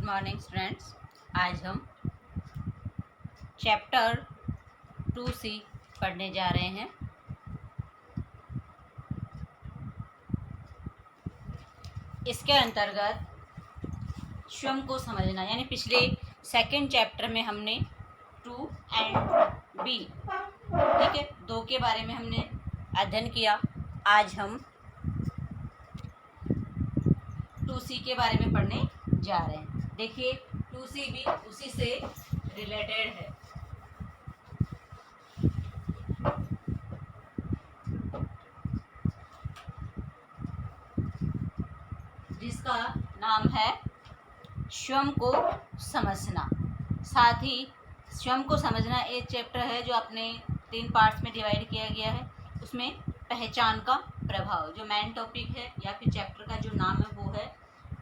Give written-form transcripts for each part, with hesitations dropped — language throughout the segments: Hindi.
Morning students. आज हम चैप्टर 2C पढ़ने जा रहे हैं। इसके अंतर्गत स्वयं को समझना, यानी पिछले सेकंड चैप्टर में हमने 2 and B, ठीक है, 2 के बारे में हमने अध्ययन किया। आज हम 2C के बारे में पढ़ने जा रहे हैं। देखिए 2C भी उसी से रिलेटेड है। जिसका नाम है स्वयं को समझना। साथ ही स्वयं को समझना एक चैप्टर है जो अपने 3 पार्ट्स में डिवाइड किया गया है। उसमें पहचान का प्रभाव जो मेन टॉपिक है, या फिर चैप्टर का जो नाम है वो है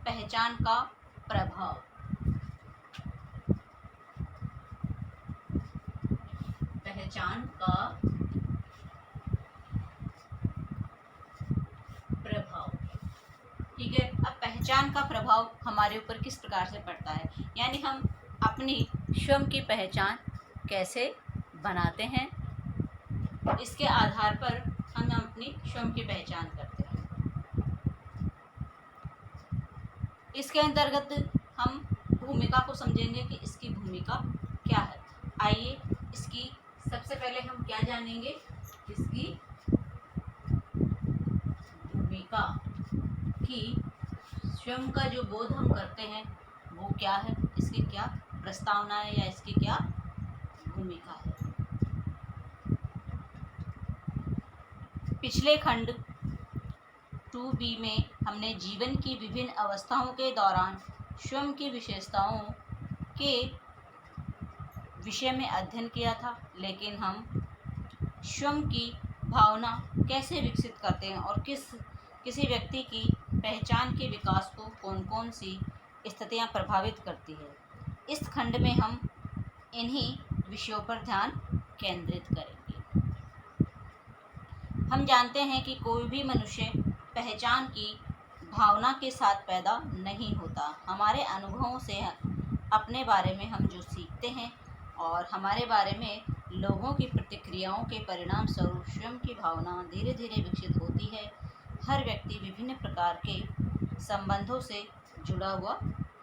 पहचान का प्रभाव। पहचान का प्रभाव, ठीक है। अब पहचान का प्रभाव हमारे ऊपर किस प्रकार से पड़ता है, यानी हम अपनी स्वयं की पहचान कैसे बनाते हैं, इसके आधार पर हम अपनी स्वयं की पहचान करते हैं। इसके अंतर्गत हम भूमिका को समझेंगे कि इसकी भूमिका क्या है। आइए इसकी सबसे पहले हम क्या जानेंगे, इसकी भूमिका कि स्वयं का जो बोध हम करते हैं वो क्या है, इसकी क्या प्रस्तावना है या इसकी क्या भूमिका है। पिछले खंड 2B में हमने जीवन की विभिन्न अवस्थाओं के दौरान स्वयं की विशेषताओं के विषय में अध्ययन किया था, लेकिन हम स्वयं की भावना कैसे विकसित करते हैं और किसी व्यक्ति की पहचान के विकास को कौन कौन सी स्थितियां प्रभावित करती है। इस खंड में हम इन्हीं विषयों पर ध्यान केंद्रित करेंगे। हम जानते हैं कि कोई भी मनुष्य पहचान की भावना के साथ पैदा नहीं होता। हमारे अनुभवों से अपने बारे में हम जो सीखते हैं और हमारे बारे में लोगों की प्रतिक्रियाओं के परिणाम स्वरूप स्वयं की भावना धीरे धीरे विकसित होती है। हर व्यक्ति विभिन्न प्रकार के संबंधों से जुड़ा हुआ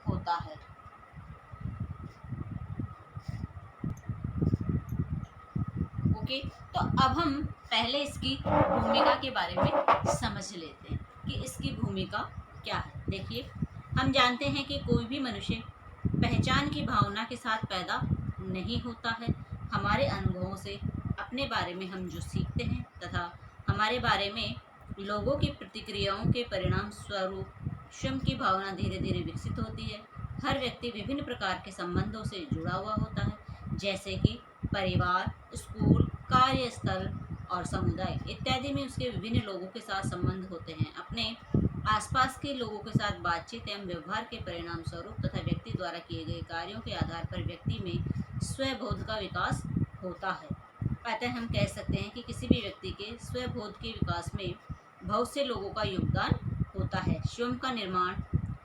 होता है। ओके, तो अब हम पहले इसकी भूमिका के बारे में समझ लेते हैं कि इसकी भूमिका क्या है। देखिए, हम जानते हैं कि कोई भी मनुष्य पहचान की भावना के साथ पैदा नहीं होता है। हमारे अनुभवों से अपने बारे में हम जो सीखते हैं तथा हमारे बारे में लोगों की प्रतिक्रियाओं के परिणाम स्वरूप स्वयं की भावना धीरे धीरे विकसित होती है। हर व्यक्ति विभिन्न प्रकार के संबंधों से जुड़ा हुआ होता है, जैसे कि परिवार, स्कूल, कार्यस्थल और समुदाय इत्यादि में उसके विभिन्न लोगों के साथ संबंध होते हैं। अपने आसपास के लोगों के साथ बातचीत एवं व्यवहार के परिणाम स्वरूप तथा व्यक्ति द्वारा किए गए कार्यों के आधार पर व्यक्ति में स्वबोध का विकास होता है। अतः हम कह सकते हैं कि किसी भी व्यक्ति के स्वबोध के विकास में बहुत से लोगों का योगदान होता है। स्वयं का निर्माण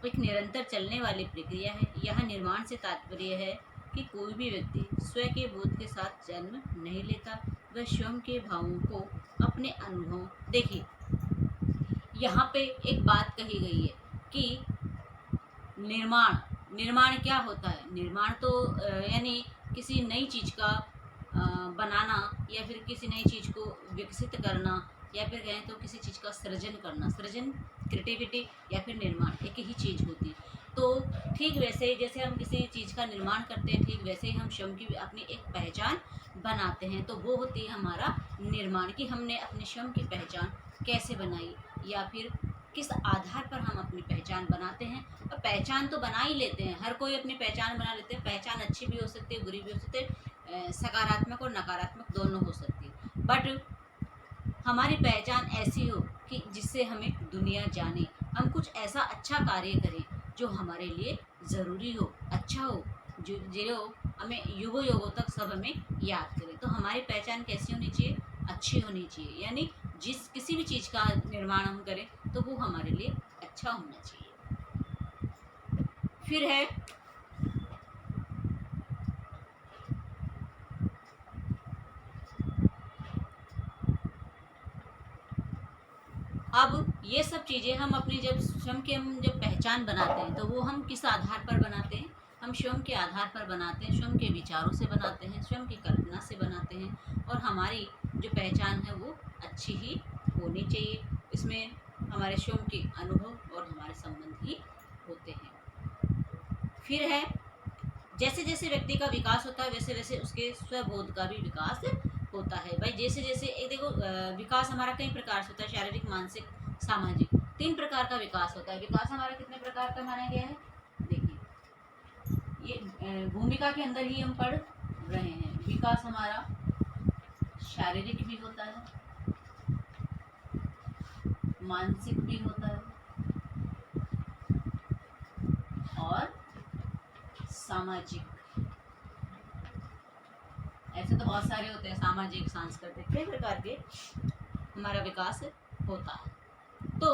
एक निरंतर चलने वाली प्रक्रिया है। यह निर्माण से तात्पर्य है कि कोई भी व्यक्ति स्वयं के बोध के साथ जन्म नहीं लेता, वह स्वयं के भावों को अपने अनुभव। देखिए, यहाँ पे एक बात कही गई है कि निर्माण क्या होता है। निर्माण तो यानी किसी नई चीज़ का बनाना या फिर किसी नई चीज़ को विकसित करना, या फिर कहें तो किसी चीज़ का सृजन करना। सृजन, क्रिएटिविटी या फिर निर्माण एक ही चीज़ होती है। तो ठीक वैसे जैसे हम किसी चीज़ का निर्माण करते हैं, ठीक वैसे ही हम स्वयं की अपनी एक पहचान बनाते हैं। तो वो होती है हमारा निर्माण, कि हमने अपने स्वयं की पहचान कैसे बनाई या फिर किस आधार पर हम अपनी पहचान बनाते हैं। और पहचान तो बना ही लेते हैं, हर कोई अपनी पहचान बना लेते हैं। पहचान अच्छी भी हो सकती है, बुरी भी हो सकती है, सकारात्मक और नकारात्मक दोनों हो सकती है। बट हमारी पहचान ऐसी हो कि जिससे हमें दुनिया जाने, हम कुछ ऐसा अच्छा कार्य करें जो हमारे लिए ज़रूरी हो, अच्छा हो, जो हमें युगों युगों तक सब हमें याद करें। तो हमारी पहचान कैसी होनी चाहिए, अच्छी होनी चाहिए। यानी किसी भी चीज़ का निर्माण हम करें तो वो हमारे लिए अच्छा होना चाहिए। फिर है अब ये सब चीज़ें हम अपनी जब स्वयं की हम जब पहचान बनाते हैं तो वो हम किस आधार पर बनाते हैं? हम स्वयं के आधार पर बनाते हैं, स्वयं के विचारों से बनाते हैं, स्वयं की कल्पना से बनाते हैं और हमारी जो पहचान है वो अच्छी ही होनी चाहिए। इसमें हमारे स्वयं के अनुभव और हमारे संबंध ही होते हैं। फिर है, जैसे जैसे व्यक्ति का विकास होता है वैसे वैसे उसके स्वबोध का भी विकास होता है। भाई जैसे जैसे एक देखो, विकास हमारा कई प्रकार से होता है, शारीरिक, मानसिक, सामाजिक, 3 प्रकार का विकास होता है। विकास हमारा कितने प्रकार का माना गया है? देखिए, ये भूमिका के अंदर ही हम पढ़ रहे हैं। विकास हमारा शारीरिक भी होता है, मानसिक भी होता है और सामाजिक। ऐसे तो बहुत सारे होते हैं, सामाजिक, सांस्कृतिक, कई प्रकार के हमारा विकास होता है। तो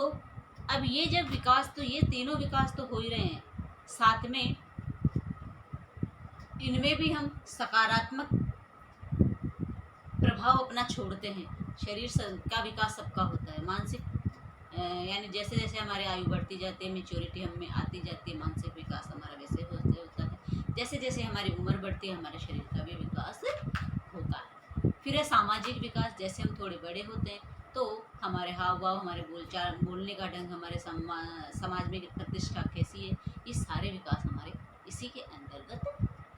अब ये जब विकास, तो ये तीनों विकास तो हो ही रहे हैं, साथ में इनमें भी हम सकारात्मक प्रभाव अपना छोड़ते हैं। शरीर का विकास सबका होता है, मानसिक यानी जैसे जैसे हमारी आयु बढ़ती जाती है, मेच्योरिटी हम में आती जाती है, मानसिक विकास हमारा वैसे होता है। जैसे जैसे हमारी उम्र बढ़ती है हमारे शरीर का भी विकास होता है। फिर है सामाजिक विकास। जैसे हम थोड़े बड़े होते हैं तो हमारे हाव भाव, हमारे बोलचाल, बोलने का ढंग, हमारे समाज में प्रतिष्ठा कैसी है, ये सारे विकास हमारे इसी के अंतर्गत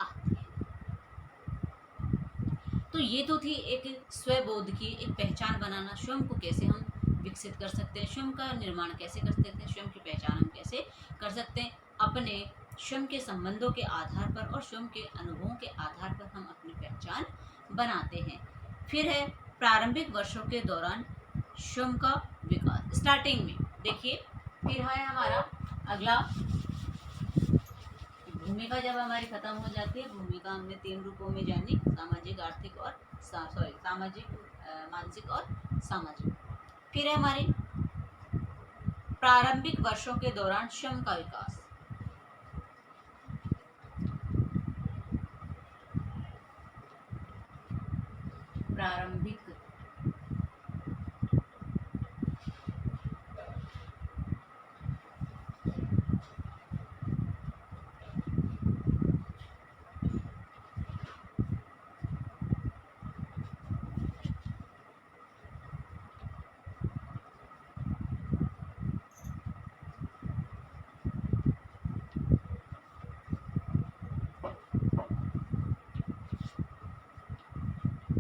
आते हैं। तो ये तो थी एक स्वबोध की एक पहचान बनाना, स्वयं को कैसे हम विकसित कर सकते हैं, स्वयं का निर्माण कैसे कर सकते हैं, स्वयं की पहचान हम कैसे कर सकते हैं। अपने स्वयं के संबंधों के आधार पर और स्वयं के अनुभवों के आधार पर हम अपनी पहचान बनाते हैं। फिर है प्रारंभिक वर्षों के दौरान स्वयं का विकास। स्टार्टिंग में देखिए, फिर है हमारा अगला, भूमिका जब हमारी खत्म हो जाती है। भूमिका हमने 3 रूपों में जानी, सामाजिक, आर्थिक और सामाजिक, मानसिक और सामाजिक। फिर है हमारी प्रारंभिक वर्षों के दौरान स्वयं का विकास। प्रारंभिक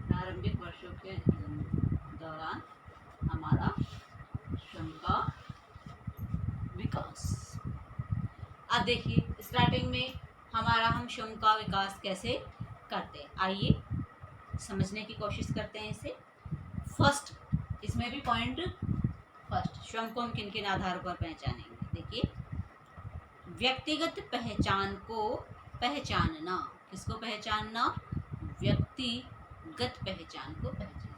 प्रारंभिक वर्षों के दौरान हमारा स्वयं का विकास। अब देखिए, स्टार्टिंग में हमारा हम स्वयं का विकास कैसे करते हैं, आइए समझने की कोशिश करते हैं इसे। फर्स्ट, इसमें भी पॉइंट फर्स्ट, स्वयं को हम किन किन आधारों पर पहचानेंगे। देखिए, व्यक्तिगत पहचान को पहचानना। किसको पहचानना? व्यक्तिगत पहचान को पहचानना।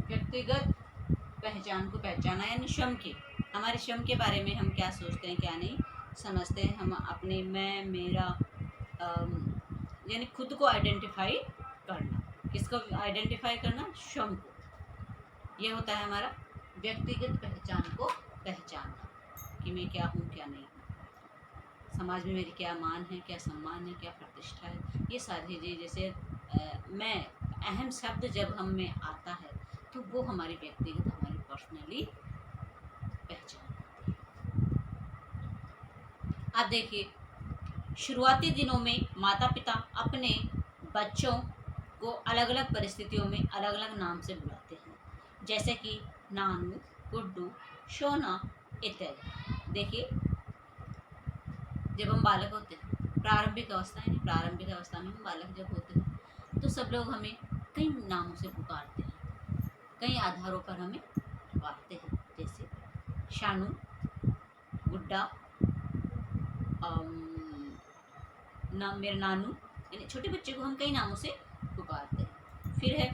व्यक्तिगत पहचान को पहचाना यानी स्वयं के, हमारे स्वयं के बारे में हम क्या सोचते हैं, क्या नहीं समझते हैं। हम अपने मैं, मेरा, यानी खुद को आइडेंटिफाई करना। किसको आइडेंटिफाई करना? स्वयं को। यह होता है हमारा व्यक्तिगत पहचान को पहचानना, कि मैं क्या हूँ, क्या नहीं हूँ, समाज में मेरी क्या मान है, क्या सम्मान है, क्या प्रतिष्ठा है। ये सारी चीज़ें, जैसे मैं, अहम शब्द जब हम में आता है तो वो हमारी व्यक्तिगत, हमारी पर्सनली पहचान। अब देखिए, शुरुआती दिनों में माता पिता अपने बच्चों को अलग अलग परिस्थितियों में अलग अलग नाम से बुलाते हैं, जैसे कि नानू, गुड्डू, सोना इत्यादि। देखिए, जब हम बालक होते हैं, प्रारंभिक अवस्था यानी प्रारंभिक अवस्था में हम बालक जब होते हैं तो सब लोग हमें कई नामों से पुकारते हैं, कई आधारों पर हमें पुकारते हैं, जैसे शानू, गुड्डा, मेरे नानू यानी छोटे बच्चे को हम कई नामों से पुकारते हैं। फिर है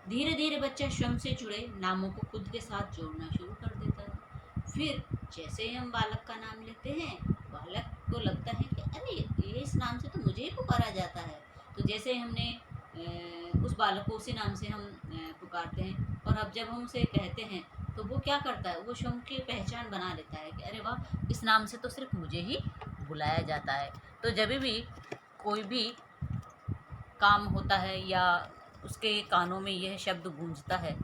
धीरे धीरे बच्चा स्वयं से जुड़े नामों को खुद के साथ जोड़ना शुरू कर देता है। फिर जैसे ही हम बालक का नाम लेते हैं, बालक को लगता है कि अरे ये इस नाम से तो मुझे ही पुकारा जाता है। तो जैसे हमने उस बालक को उसी नाम से हम पुकारते हैं, और अब जब हम उसे कहते हैं तो वो क्या करता है, वो स्वयं की पहचान बना लेता है कि अरे वाह, इस नाम से तो सिर्फ मुझे ही बुलाया जाता है। तो जब भी कोई भी काम होता है या उसके कानों में यह शब्द गूंजता है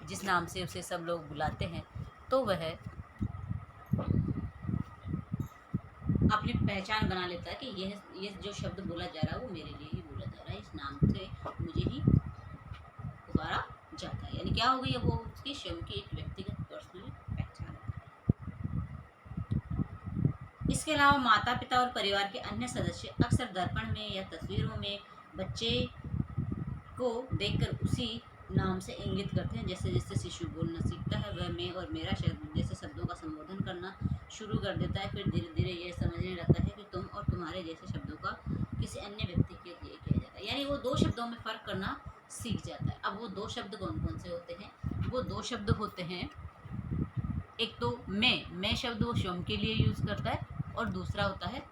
जिस नाम से उसे सब लोग बुलाते हैं, तो वह अपनी पहचान बना लेता है कि यह जो शब्द बोला जा रहा है वो मेरे लिए ही बोला जा रहा है, इस नाम से मुझे ही पुकारा जाता है। यानी क्या हो गई, वो उसकी स्वयं की एक व्यक्तिगत पर्सनल पहचान है। इसके अलावा माता पिता और परिवार के अन्य सदस्य अक्सर दर्पण में या तस्वीरों में बच्चे को देखकर उसी नाम से इंगित करते हैं। जैसे जैसे शिशु बोलना सीखता है, वह मैं और मेरा शब्द जैसे शब्दों का संबोधन करना शुरू कर देता है। फिर धीरे धीरे यह समझने लगता है कि तुम और तुम्हारे जैसे शब्दों का किसी अन्य व्यक्ति के लिए किया जाता है। यानी वो दो शब्दों में फ़र्क करना सीख जाता है। अब वो दो शब्द कौन कौन से होते हैं? वो दो शब्द होते हैं, एक तो मैं शब्द वो स्वयं के लिए यूज़ करता है, और दूसरा होता है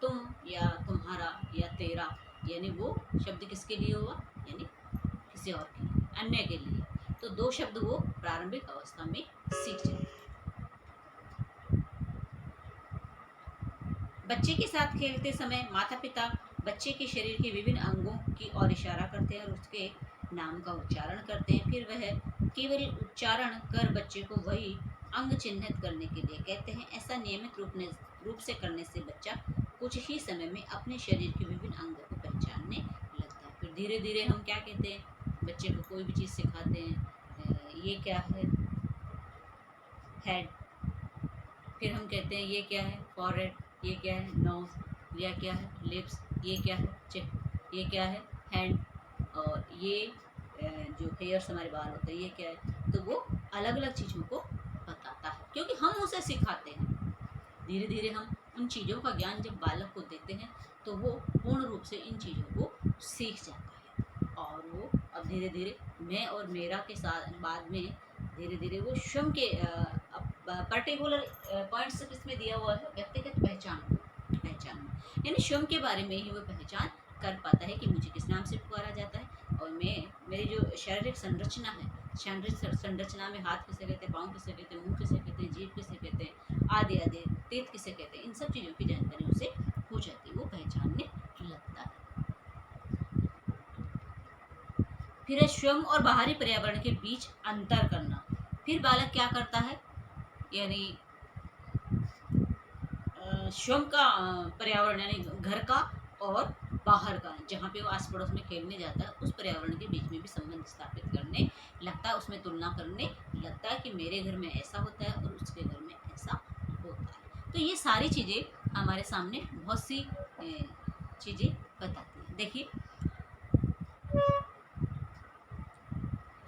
तुम या तुम्हारा या तेरा, यानी वो शब्द किसके लिए हुआ, यानी किसी और के लिए, अन्य के लिए। तो दो शब्द वो प्रारंभिक अवस्था में सीख जाते हैं। बच्चे के साथ खेलते समय माता पिता बच्चे के शरीर के विभिन्न अंगों की ओर इशारा करते हैं और उसके नाम का उच्चारण करते हैं। फिर वह केवल उच्चारण कर बच्चे को वही अंग चिन्हित करने के लिए कहते हैं। ऐसा नियमित रूप से करने से बच्चा कुछ ही समय में अपने शरीर के विभिन्न अंगों को पहचानने लगता है। फिर धीरे धीरे हम क्या कहते हैं, बच्चे को कोई भी चीज़ सिखाते हैं, ये क्या है, हेड। फिर हम कहते हैं ये क्या है, फॉरहेड। ये क्या है, नोज। यह क्या है, लिप्स। ये क्या है, चिक। ये क्या है, हैंड। और ये जो हेयर्स हमारे बाल होते हैं, ये क्या है। तो वो अलग अलग चीज़ों को बताता है, क्योंकि हम उसे सिखाते हैं। धीरे धीरे हम उन चीज़ों का ज्ञान जब बालक को देते हैं तो वो पूर्ण रूप से इन चीज़ों को सीख जाता है। और वो अब धीरे धीरे मैं और मेरा के साथ बाद में धीरे धीरे वो स्वयं के पर्टिकुलर पॉइंट्स किसमें दिया हुआ है, व्यक्तिगत पहचान यानी स्वयं के बारे में ही वो पहचान कर पाता है कि मुझे किस नाम से पुकारा जाता है। और मेरी जो शारीरिक संरचना है, शारीरिक संरचना में हाथ किसे कहते हैं, पाँव किसे कहते हैं, मुंह किसे कहते हैं, जीभ किसे कहते हैं, आदि आदि, तेज किसे कहते हैं, इन सब चीज़ों की जानकारी उसे हो जाती है, वो पहचानने लगता है। फिर है स्वयं और बाहरी पर्यावरण के बीच अंतर करना। फिर बालक क्या करता है, यानी स्वयं का पर्यावरण यानी घर का और बाहर का, जहाँ पे वो आस पड़ोस में खेलने जाता है, उस पर्यावरण के बीच में भी संबंध स्थापित करने लगता है, उसमें तुलना करने लगता है कि मेरे घर में ऐसा होता है और उसके घर में ऐसा होता है। तो ये सारी चीज़ें हमारे सामने बहुत सी चीज़ें बताती हैं। देखिए,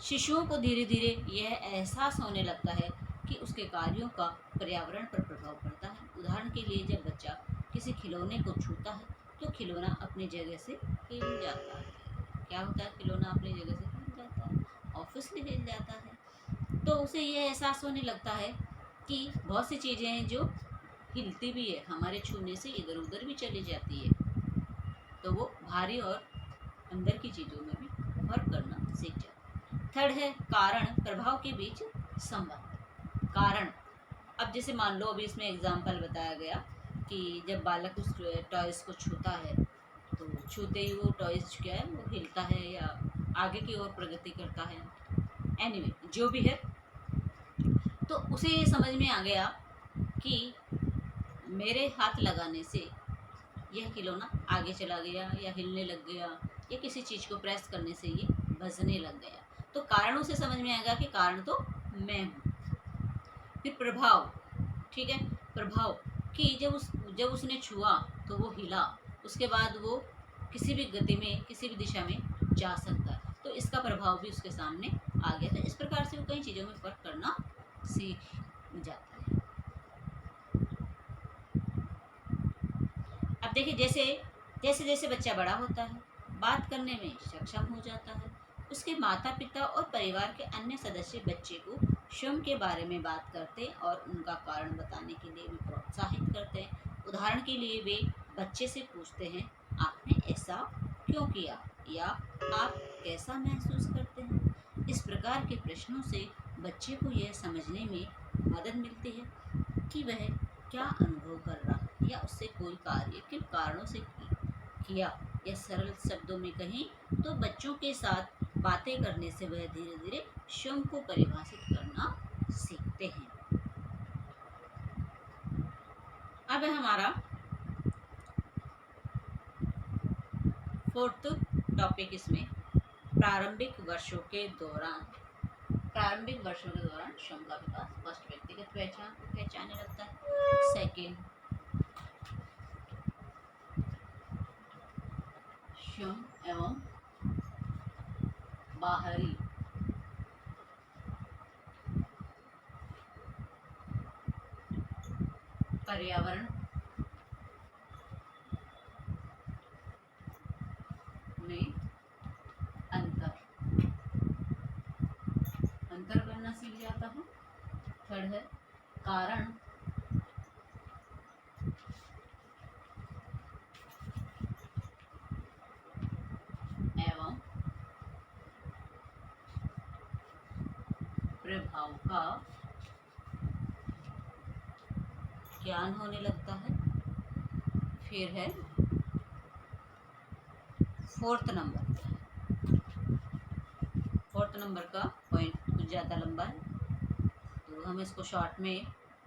शिशुओं को धीरे धीरे यह एहसास होने लगता है कि उसके कार्यों का पर्यावरण पर प्रभाव पड़ता है। उदाहरण के लिए, जब बच्चा किसी खिलौने को छूता है तो खिलौना अपनी जगह से हिल जाता है। क्या होता है, खिलौना अपनी जगह से हिल जाता है, ऑब्वियसली हिल जाता है। तो उसे यह एहसास होने लगता है कि बहुत सी चीज़ें हैं जो हिलती भी है, हमारे छूने से इधर उधर भी चली जाती है। तो वो भारी और अंदर की चीज़ों में भी फर्क करना सीख जाता है। थर्ड है कारण प्रभाव के बीच संबंध। कारण, अब जैसे मान लो अभी इसमें एग्जाम्पल बताया गया कि जब बालक उस टॉयज़ को छूता है तो छूते ही वो टॉयज़ क्या है, वो हिलता है या आगे की ओर प्रगति करता है। एनीवे, जो भी है, तो उसे ये समझ में आ गया कि मेरे हाथ लगाने से यह खिलौना आगे चला गया या हिलने लग गया, या किसी चीज़ को प्रेस करने से ये बजने लग गया। तो कारणों से समझ में आएगा कि कारण तो मैं हूँ। फिर प्रभाव, ठीक है, प्रभाव कि जब उसने छुआ तो वो हिला, उसके बाद वो किसी भी गति में किसी भी दिशा में जा सकता है, तो इसका प्रभाव भी उसके सामने आ गया। तो इस प्रकार से वो कई चीज़ों में फर्क करना सीख जाता है। अब देखिए, जैसे जैसे जैसे बच्चा बड़ा होता है, बात करने में सक्षम हो जाता है, उसके माता पिता और परिवार के अन्य सदस्य बच्चे को स्वयं के बारे में बात करते और उनका कारण बताने के लिए भी प्रोत्साहित करते हैं। उदाहरण के लिए वे बच्चे से पूछते हैं, आपने ऐसा क्यों किया, या आप कैसा महसूस करते हैं। इस प्रकार के प्रश्नों से बच्चे को यह समझने में मदद मिलती है कि वह क्या अनुभव कर रहा है या उससे कोई कार्य किन कारणों से किया। या सरल शब्दों में कहें तो बच्चों के साथ बातें करने से वह धीरे धीरे स्वयं को परिभाषित करना सीखते हैं। अब है हमारा फोर्थ टॉपिक, इसमें प्रारंभिक वर्षों के दौरान स्वयं का विकास। फर्स्ट, व्यक्तिगत पहचाने लगता है। सेकेंड, स्वयं एवं बाहरी पर्यावरण में अंतर करना सीख जाता है। थर्ड है कारण एवं प्रभाव का ज्ञान होने लगता है। फिर है फोर्थ नंबर का पॉइंट कुछ ज़्यादा लंबा है, तो हम इसको शॉर्ट में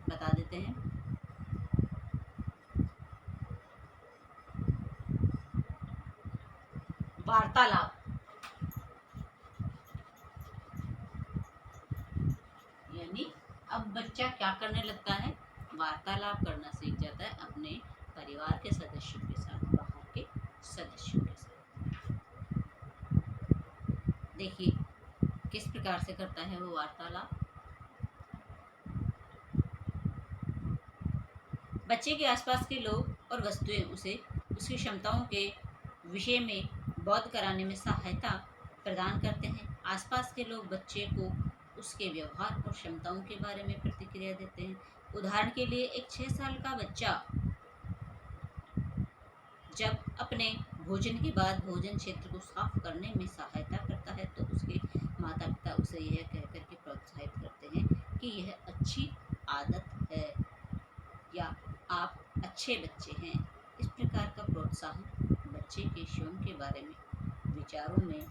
बता देते हैं। वार्तालाप, यानी अब बच्चा क्या करने लगता है, वार्तालाप करना सीख जाता है अपने परिवार के सदस्यों के साथ, बाहर के सदस्यों के साथ। देखिए किस प्रकार से करता है वो वार्तालाप। बच्चे के आसपास के लोग और वस्तुएं उसे उसकी क्षमताओं के विषय में बोध कराने में सहायता प्रदान करते हैं। आसपास के लोग बच्चे को उसके व्यवहार और क्षमताओं के बारे में प्रतिक्रिया देते हैं। उदाहरण के लिए एक 6 साल का बच्चा जब अपने भोजन के बाद भोजन क्षेत्र को साफ करने में सहायता करता है तो उसके माता पिता उसे यह कहकर के प्रोत्साहित करते हैं कि यह अच्छी आदत है या आप अच्छे बच्चे हैं। इस प्रकार का प्रोत्साहन बच्चे के स्वयं के बारे में विचारों में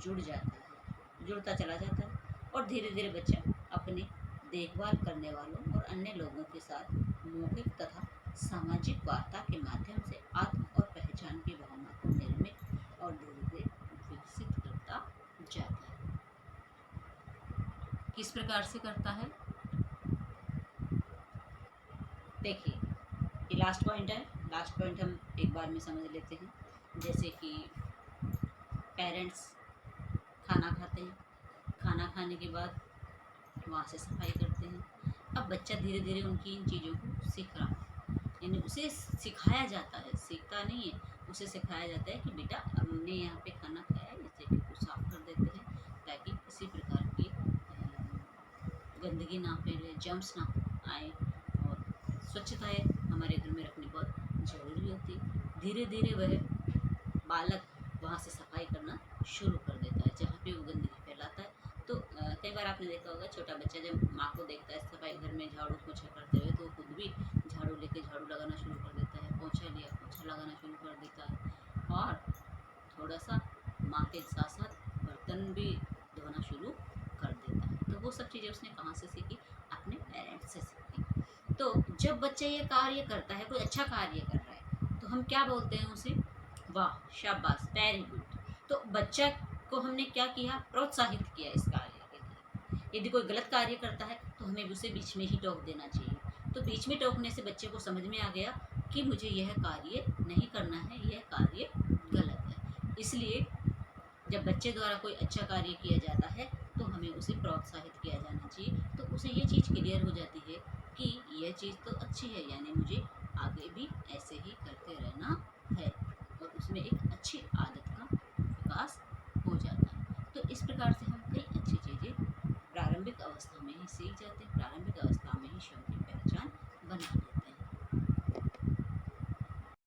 जुड़ता चला जाता है और धीरे धीरे बच्चा अपने देखभाल करने वालों और अन्य लोगों के साथ मौखिक तथा सामाजिक वार्ता के माध्यम से आत्म और पहचान की भावना को निर्मित और धीरे धीरे विकसित करता जाता है। किस प्रकार से करता है, देखिए ये लास्ट पॉइंट है। लास्ट पॉइंट हम एक बार में समझ लेते हैं। जैसे कि पेरेंट्स खाना खाते हैं, खाना खाने के बाद वहाँ से सफाई करते हैं। अब बच्चा धीरे धीरे उनकी इन चीज़ों को सीख रहा है, यानी उसे सिखाया जाता है, सीखता नहीं है, उसे सिखाया जाता है कि बेटा हमने यहाँ पे खाना खाया है, इस जगह को साफ कर देते हैं ताकि किसी प्रकार की गंदगी ना फैले, जर्म्स ना आए, और स्वच्छताएँ हमारे घर में रखनी बहुत ज़रूरी होती है। धीरे धीरे वह बालक वहाँ से सफाई करना शुरू कर देता है जहाँ पे वो गंदगी फैलाता है। तो कई बार आपने देखा होगा छोटा बच्चा जब माँ को देखता है सफाई घर में झाड़ू पोछा करते हुए तो वो खुद भी झाड़ू लेके झाड़ू लगाना शुरू कर देता है, पोछा लिया पोछा लगाना शुरू कर देता है और थोड़ा सा माँ के साथ साथ बर्तन भी धोना शुरू कर देता है। तो वो सब चीज़ें उसने कहाँ से सीखी, अपने पेरेंट्स से सीखी। तो जब बच्चा ये कार्य करता है, कोई अच्छा कार्य कर रहा है, तो हम क्या बोलते हैं उसे, वाह शाबाश वेरी गुड। तो बच्चा को हमने क्या किया, प्रोत्साहित किया इस कार्य के लिए। यदि कोई गलत कार्य करता है तो हमें उसे बीच में ही टोक देना चाहिए। तो बीच में टोकने से बच्चे को समझ में आ गया कि मुझे यह कार्य नहीं करना है, यह कार्य गलत है। इसलिए जब बच्चे द्वारा कोई अच्छा कार्य किया जाता है तो हमें उसे प्रोत्साहित किया जाना चाहिए। तो उसे ये चीज़ क्लियर हो जाती है कि यह चीज़ तो अच्छी है, यानी मुझे आगे भी ऐसे ही करते रहना है और उसमें एक अच्छी आदत का विकास हो जाता है। तो इस प्रकार से हम कई अच्छी चीज़ें प्रारंभिक अवस्था में ही सीख जाते हैं, प्रारंभिक अवस्था में ही स्वयं की पहचान बना लेते हैं।